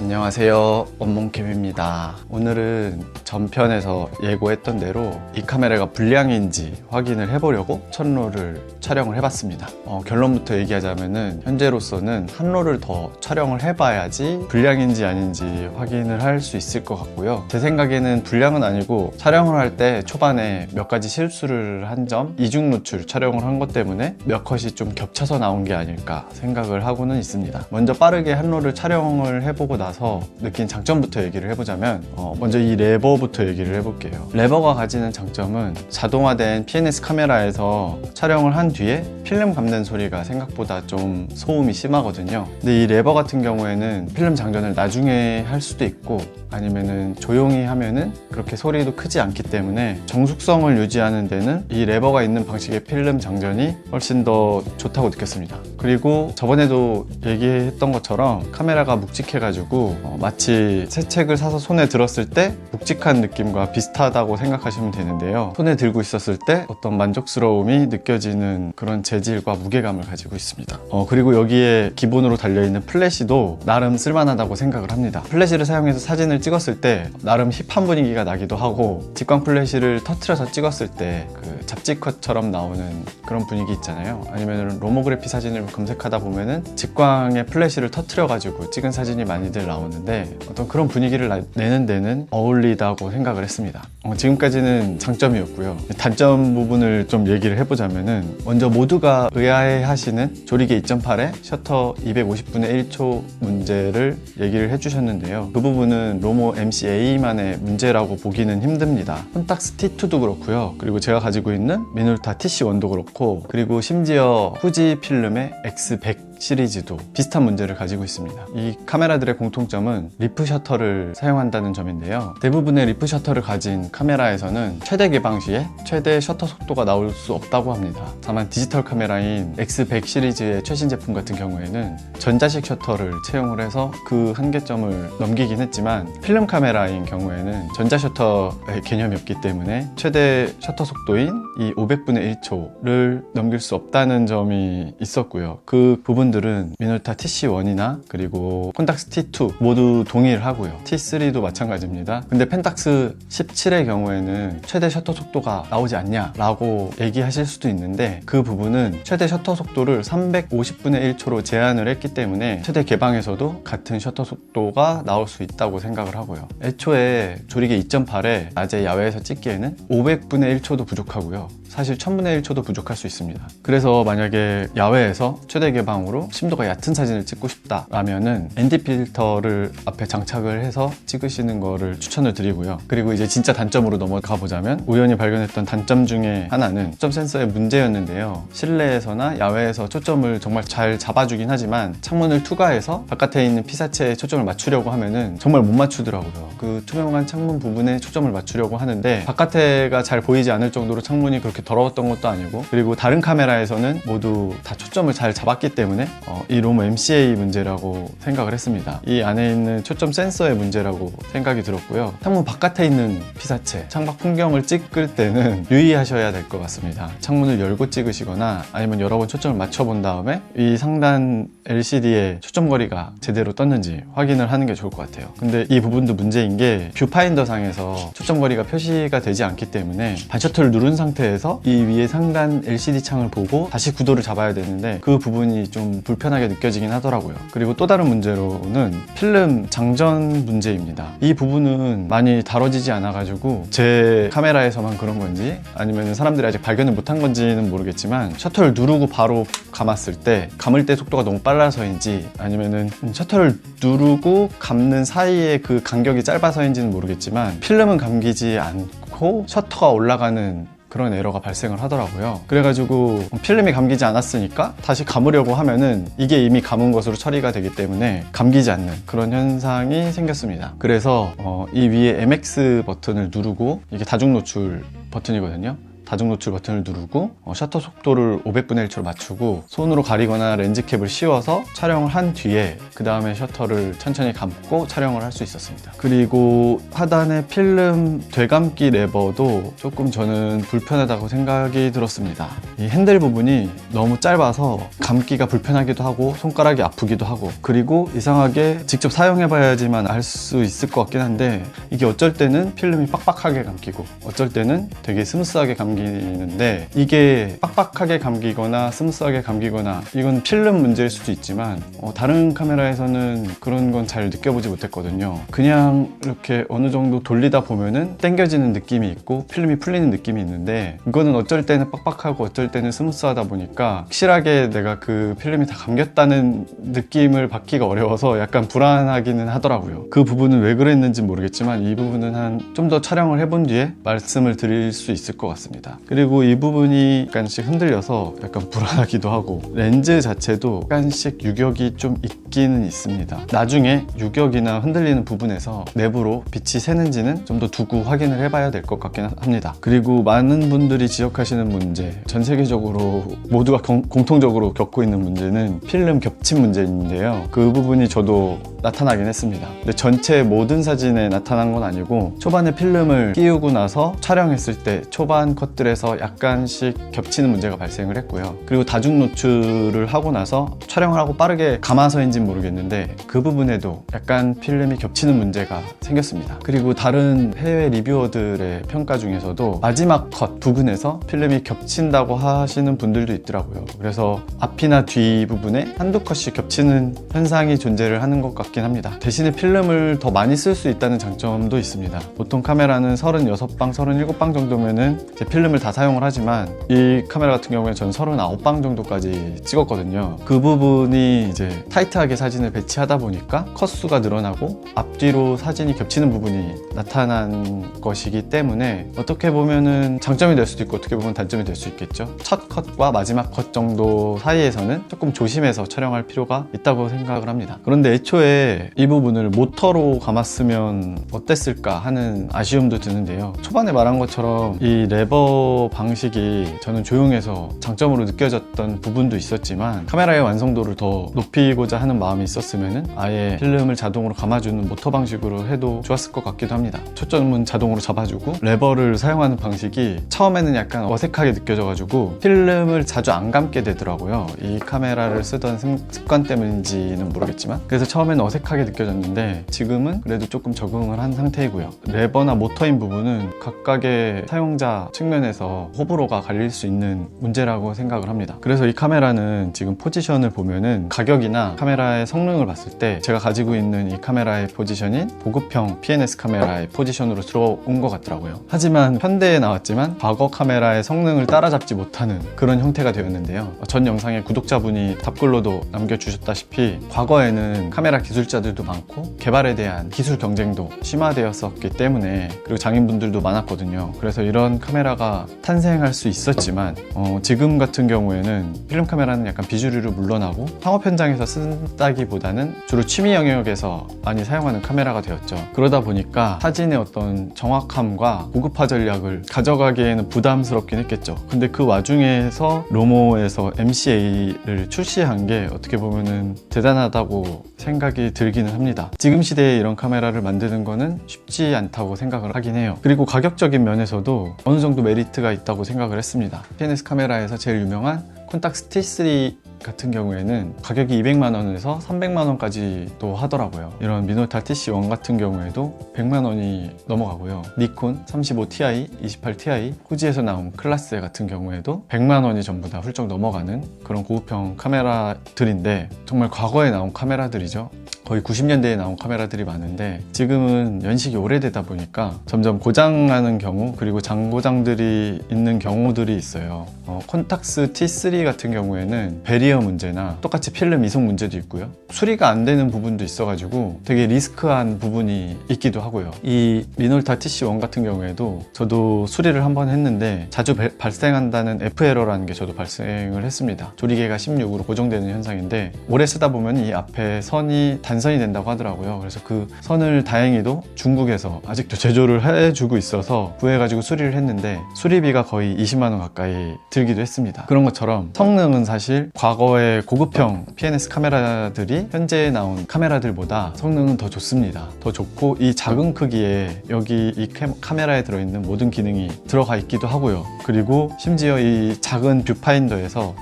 안녕하세요, 원몽캠입니다. 오늘은 전편에서 예고했던 대로 이 카메라가 불량인지 확인을 해보려고 첫롤을 촬영을 해봤습니다. 결론부터 얘기하자면은 현재로서는 한 롤을 더 촬영을 해봐야지 불량인지 아닌지 확인을 할 수 있을 것 같고요. 제 생각에는 불량은 아니고 촬영을 할 때 초반에 몇 가지 실수를 한 점, 이중 노출 촬영을 한 것 때문에 몇 컷이 좀 겹쳐서 나온 게 아닐까 생각을 하고는 있습니다. 먼저 빠르게 한 롤을 촬영을 해보고 나서 느낀 장점부터 얘기를 해보자면 먼저 이 레버부터 얘기를 해볼게요. 레버가 가지는 장점은 자동화된 PNS 카메라에서 촬영을 한 뒤에 필름 감는 소리가 생각보다 좀 소음이 심하거든요. 근데 이 레버 같은 경우에는 필름 장전을 나중에 할 수도 있고 아니면은 조용히 하면은 그렇게 소리도 크지 않기 때문에 정숙성을 유지하는 데는 이 레버가 있는 방식의 필름 장전이 훨씬 더 좋다고 느꼈습니다. 그리고 저번에도 얘기했던 것처럼 카메라가 묵직해가지고 마치 새 책을 사서 손에 들었을 때 묵직한 느낌과 비슷하다고 생각하시면 되는데요. 손에 들고 있었을 때 어떤 만족스러움이 느껴지는 그런 재질과 무게감을 가지고 있습니다. 그리고 여기에 기본으로 달려있는 플래시도 나름 쓸만하다고 생각을 합니다. 플래시를 사용해서 사진을 찍었을 때 나름 힙한 분위기가 나기도 하고 직광 플래시를 터트려서 찍었을 때 그 잡지컷처럼 나오는 그런 분위기 있잖아요. 아니면 로모그래피 사진을 검색하다 보면은 직광의 플래시를 터트려 가지고 찍은 사진이 많이들 나오는데 어떤 그런 분위기를 내는 데는 어울리다고 생각을 했습니다. 지금까지는 장점이었고요. 단점 부분을 좀 얘기를 해보자면은 먼저 모두가 의아해 하시는 조리개 2.8의 셔터 250분의 1초 문제를 얘기를 해주셨는데요. 그 부분은 로모 MCA만의 문제라고 보기는 힘듭니다. 콘탁스 T2도 그렇고요. 그리고 제가 가지고 있는 미놀타 TC1도 그렇고, 그리고 심지어 후지 필름의 X100 시리즈도 비슷한 문제를 가지고 있습니다. 이 카메라들의 공통점은 리프 셔터를 사용한다는 점인데요. 대부분의 리프 셔터를 가진 카메라에서는 최대 개방 시에 최대 셔터 속도가 나올 수 없다고 합니다. 다만 디지털 카메라인 X100 시리즈의 최신 제품 같은 경우에는 전자식 셔터를 채용을 해서 그 한계점을 넘기긴 했지만, 필름 카메라인 경우에는 전자 셔터의 개념이 없기 때문에 최대 셔터 속도인 이 500분의 1초를 넘길 수 없다는 점이 있었고요. 그 부분들은 미놀타 TC1이나 그리고 콘탁스 T2 모두 동일하고요. T3도 마찬가지입니다. 근데 펜탁스 17의 경우에는 최대 셔터 속도가 나오지 않냐 라고 얘기하실 수도 있는데, 그 부분은 최대 셔터 속도를 350분의 1초로 제한을 했기 때문에 최대 개방에서도 같은 셔터 속도가 나올 수 있다고 생각을 하고요. 애초에 조리개 2.8에 낮에 야외에서 찍기에는 500분의 1초도 부족하고요. 사실 1000분의 1초도 부족할 수 있습니다. 그래서 만약에 야외에서 최대 개방으로 심도가 얕은 사진을 찍고 싶다 라면은 ND 필터를 앞에 장착을 해서 찍으시는 거를 추천을 드리고요. 그리고 이제 진짜 단점으로 넘어가 보자면, 우연히 발견했던 단점 중에 하나는 초점 센서의 문제였는데요. 실내에서나 야외에서 초점을 정말 잘 잡아주긴 하지만 창문을 투과해서 바깥에 있는 피사체에 초점을 맞추려고 하면은 정말 못 맞추더라고요. 그 투명한 창문 부분에 초점을 맞추려고 하는데 바깥에가 잘 보이지 않을 정도로 창문이 그렇게 더러웠던 것도 아니고, 그리고 다른 카메라에서는 모두 다 초점을 잘 잡았기 때문에 이 로모 MCA 문제라고 생각을 했습니다. 이 안에 있는 초점 센서의 문제라고 생각이 들었고요. 창문 바깥에 있는 피사체, 창밖 풍경을 찍을 때는 유의하셔야 될 것 같습니다. 창문을 열고 찍으시거나 아니면 여러 번 초점을 맞춰본 다음에 이 상단 LCD에 초점 거리가 제대로 떴는지 확인을 하는 게 좋을 것 같아요. 근데 이 부분도 문제인 게 뷰파인더 상에서 초점 거리가 표시가 되지 않기 때문에 반셔터를 누른 상태에서 이 위에 상단 LCD 창을 보고 다시 구도를 잡아야 되는데 그 부분이 좀 불편하게 느껴지긴 하더라고요. 그리고 또 다른 문제로는 필름 장전 문제입니다. 이 부분은 많이 다뤄지지 않아가지고 제 카메라에서만 그런 건지 아니면 사람들이 아직 발견을 못한 건지는 모르겠지만, 셔터를 누르고 바로 감았을 때 감을 때 속도가 너무 빨라서인지 아니면은 셔터를 누르고 감는 사이에 그 간격이 짧아서인지는 모르겠지만 필름은 감기지 않고 셔터가 올라가는 그런 에러가 발생을 하더라고요. 그래가지고 필름이 감기지 않았으니까 다시 감으려고 하면은 이게 이미 감은 것으로 처리가 되기 때문에 감기지 않는 그런 현상이 생겼습니다. 그래서 이 위에 MX 버튼을 누르고, 이게 다중 노출 버튼이거든요. 다중 노출 버튼을 누르고 셔터 속도를 500분의 1초로 맞추고 손으로 가리거나 렌즈캡을 씌워서 촬영을 한 뒤에 그 다음에 셔터를 천천히 감고 촬영을 할 수 있었습니다. 그리고 하단의 필름 되감기 레버도 조금 저는 불편하다고 생각이 들었습니다. 이 핸들 부분이 너무 짧아서 감기가 불편하기도 하고 손가락이 아프기도 하고, 그리고 이상하게 직접 사용해봐야지만 알 수 있을 것 같긴 한데 이게 어쩔 때는 필름이 빡빡하게 감기고 어쩔 때는 되게 스무스하게 감기는데, 이게 빡빡하게 감기거나 스무스하게 감기거나 이건 필름 문제일 수도 있지만 다른 카메라에서는 그런 건 잘 느껴보지 못했거든요. 그냥 이렇게 어느 정도 돌리다 보면은 당겨지는 느낌이 있고 필름이 풀리는 느낌이 있는데, 이거는 어쩔 때는 빡빡하고 어쩔 때는 스무스하다 보니까 확실하게 내가 그 필름이 다 감겼다는 느낌을 받기가 어려워서 약간 불안하기는 하더라고요. 그 부분은 왜 그랬는지 모르겠지만 이 부분은 좀 더 촬영을 해본 뒤에 말씀을 드릴 수 있을 것 같습니다. 그리고 이 부분이 약간씩 흔들려서 약간 불안하기도 하고, 렌즈 자체도 약간씩 유격이 좀 있기는 있습니다. 나중에 유격이나 흔들리는 부분에서 내부로 빛이 새는지는 좀 더 두고 확인을 해봐야 될 것 같긴 합니다. 그리고 많은 분들이 지적하시는 문제, 전 세계적으로 모두가 공통적으로 겪고 있는 문제는 필름 겹침 문제인데요. 그 부분이 저도 나타나긴 했습니다. 근데 전체 모든 사진에 나타난 건 아니고 초반에 필름을 끼우고 나서 촬영했을 때 초반 컷들에서 약간씩 겹치는 문제가 발생을 했고요. 그리고 다중 노출을 하고 나서 촬영을 하고 빠르게 감아서인지는 모르겠는데 그 부분에도 약간 필름이 겹치는 문제가 생겼습니다. 그리고 다른 해외 리뷰어들의 평가 중에서도 마지막 컷 부분에서 필름이 겹친다고 하시는 분들도 있더라고요. 그래서 앞이나 뒤 부분에 한두 컷씩 겹치는 현상이 존재를 하는 것 같긴 합니다. 대신에 필름을 더 많이 쓸 수 있다는 장점도 있습니다. 보통 카메라는 36방, 37방 정도면은 이제 필름을 다 사용을 하지만 이 카메라 같은 경우에 전 39방 정도까지 찍었거든요. 그 부분이 이제 타이트하게 사진을 배치하다 보니까 컷수가 늘어나고 앞뒤로 사진이 겹치는 부분이 나타난 것이기 때문에 어떻게 보면은 장점이 될 수도 있고 어떻게 보면 단점이 될 수 있겠죠. 첫 컷과 마지막 컷 정도 사이에서는 조금 조심해서 촬영할 필요가 있다고 생각을 합니다. 그런데 애초에 이 부분을 모터로 감았으면 어땠을까 하는 아쉬움도 드는데요. 초반에 말한 것처럼 이 레버 방식이 저는 조용해서 장점으로 느껴졌던 부분도 있었지만 카메라의 완성도를 더 높이고자 하는 마음이 있었으면 아예 필름을 자동으로 감아주는 모터 방식으로 해도 좋았을 것 같기도 합니다. 초점은 자동으로 잡아주고 레버를 사용하는 방식이 처음에는 약간 어색하게 느껴져가지고 필름을 자주 안 감게 되더라고요. 이 카메라를 쓰던 습관 때문인지는 모르겠지만, 그래서 처음에는 어색하게 느껴졌는데 지금은 그래도 조금 적응을 한 상태이고요. 레버나 모터인 부분은 각각의 사용자 측면에서 호불호가 갈릴 수 있는 문제라고 생각을 합니다. 그래서 이 카메라는 지금 포지션을 보면은 가격이나 카메라의 성능을 봤을 때 제가 가지고 있는 이 카메라의 포지션인 보급형 PNS 카메라의 포지션으로 들어온 것 같더라고요. 하지만 현대에 나왔지만 과거 카메라의 성능을 따라잡지 못하는 그런 형태가 되었는데요. 전 영상에 구독자분이 답글로도 남겨주셨다시피 과거에는 카메라 기술자들도 많고 개발에 대한 기술 경쟁도 심화되었었기 때문에, 그리고 장인분들도 많았거든요. 그래서 이런 카메라가 탄생할 수 있었지만 지금 같은 경우에는 필름 카메라는 약간 비주류로 물러나고 상업 현장에서 쓴다기보다는 주로 취미 영역에서 많이 사용하는 카메라가 되었죠. 그러다 보니까 사진의 어떤 정확함과 고급화 전략을 가져가기에는 부담스럽긴 했겠죠. 근데 그 와중에서 로모에서 MCA를 출시한 게 어떻게 보면은 대단하다고 생각이 들기는 합니다. 지금 시대에 이런 카메라를 만드는 거는 쉽지 않다고 생각을 하긴 해요. 그리고 가격적인 면에서도 어느 정도 메리트가 있다고 생각을 했습니다. PNS 카메라에서 제일 유명한 콘탁스 T3 같은 경우에는 가격이 200만 원에서 300만 원까지도 하더라고요. 이런 미노타 TC1 같은 경우에도 100만 원이 넘어가고요. 니콘 35ti, 28ti, 후지에서 나온 클라스 같은 경우에도 100만 원이 전부 다 훌쩍 넘어가는 그런 고급형 카메라들인데, 정말 과거에 나온 카메라들이죠. 거의 90년대에 나온 카메라들이 많은데 지금은 연식이 오래되다 보니까 점점 고장나는 경우, 그리고 장고장들이 있는 경우들이 있어요. 콘탁스 T3 같은 경우에는 베리어 문제나 똑같이 필름 이송 문제도 있고요. 수리가 안 되는 부분도 있어가지고 되게 리스크한 부분이 있기도 하고요. 이 미놀타 TC1 같은 경우에도 저도 수리를 한번 했는데 자주 발생한다는 F에러라는 게 저도 발생을 했습니다. 조리개가 16으로 고정되는 현상인데 오래 쓰다 보면 이 앞에 선이 단순 완선이 된다고 하더라고요. 그래서 그 선을 다행히도 중국에서 아직도 제조를 해주고 있어서 구해가지고 수리를 했는데 수리비가 거의 20만 원 가까이 들기도 했습니다. 그런 것처럼 성능은 사실 과거의 고급형 PNS 카메라들이 현재 나온 카메라들보다 성능은 더 좋습니다. 더 좋고 이 작은 크기에 여기 이 카메라에 들어있는 모든 기능이 들어가 있기도 하고요. 그리고 심지어 이 작은 뷰파인더에서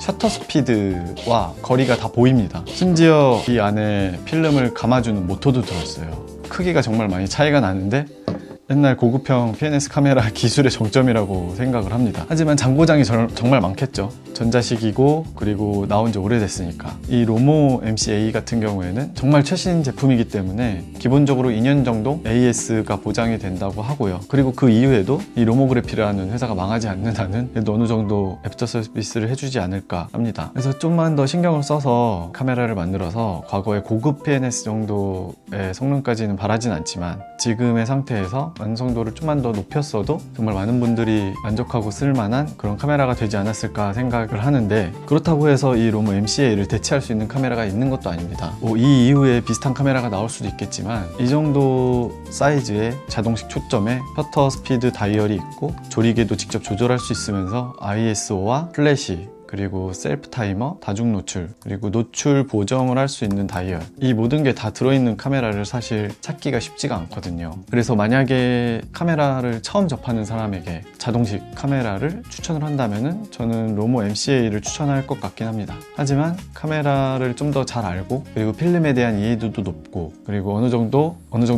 셔터 스피드와 거리가 다 보입니다. 심지어 이 안에 필름을 감아주는 모터도 들어있어요. 크기가 정말 많이 차이가 나는데 옛날 고급형 PNS 카메라 기술의 정점이라고 생각을 합니다. 하지만 장고장이 정말 많겠죠. 전자식이고 그리고 나온 지 오래됐으니까. 이 로모 MC-A 같은 경우에는 정말 최신 제품이기 때문에 기본적으로 2년 정도 AS가 보장이 된다고 하고요. 그리고 그 이후에도 이 로모그래피라는 회사가 망하지 않는 한은 그래도 어느 정도 애프터 서비스를 해주지 않을까 합니다. 그래서 좀만 더 신경을 써서 카메라를 만들어서 과거의 고급 PNS 정도의 성능까지는 바라진 않지만 지금의 상태에서 완성도를 좀만 더 높였어도 정말 많은 분들이 만족하고 쓸만한 그런 카메라가 되지 않았을까 생각을 하는데, 그렇다고 해서 이 로모 MC-A를 대체할 수 있는 카메라가 있는 것도 아닙니다. 이 이후에 비슷한 카메라가 나올 수도 있겠지만 이 정도 사이즈의 자동식 초점에 셔터 스피드 다이얼이 있고 조리개도 직접 조절할 수 있으면서 ISO와 플래시 그리고 셀프 타이머, 다중 노출, 그리고 노출 보정을 할 수 있는 다이얼, 이 모든 게 다 들어있는 카메라를 사실 찾기가 쉽지가 않거든요. 그래서 만약에 카메라를 처음 접하는 사람에게 자동식 카메라를 추천을 한다면은 저는 로모 MC-A를 추천할 것 같긴 합니다. 하지만 카메라를 좀 더 잘 알고 그리고 필름에 대한 이해도도 높고 그리고 어느 정도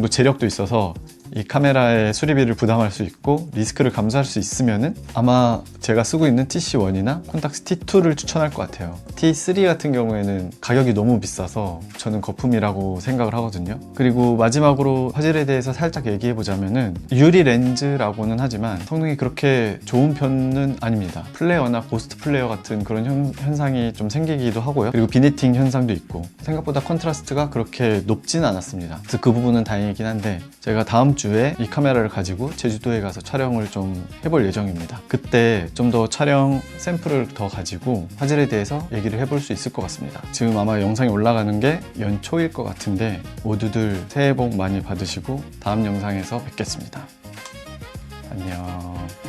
재력도 있어서 이 카메라의 수리비를 부담할 수 있고 리스크를 감수할 수 있으면은 아마 제가 쓰고 있는 TC1이나 콘탁스 T2를 추천할 것 같아요. T3 같은 경우에는 가격이 너무 비싸서 저는 거품이라고 생각을 하거든요. 그리고 마지막으로 화질에 대해서 살짝 얘기해 보자면은 유리 렌즈라고는 하지만 성능이 그렇게 좋은 편은 아닙니다. 플레어나 고스트 플레어 같은 그런 현상이 좀 생기기도 하고요. 그리고 비네팅 현상도 있고 생각보다 컨트라스트가 그렇게 높지는 않았습니다. 그래서 그 부분은 다행이긴 한데 제가 다음 주에 이 카메라를 가지고 제주도에 가서 촬영을 좀 해볼 예정입니다. 그때 좀 더 촬영 샘플을 더 가지고 화질에 대해서 얘기를 해볼 수 있을 것 같습니다. 지금 아마 영상이 올라가는 게 연초일 것 같은데 모두들 새해 복 많이 받으시고 다음 영상에서 뵙겠습니다. 안녕.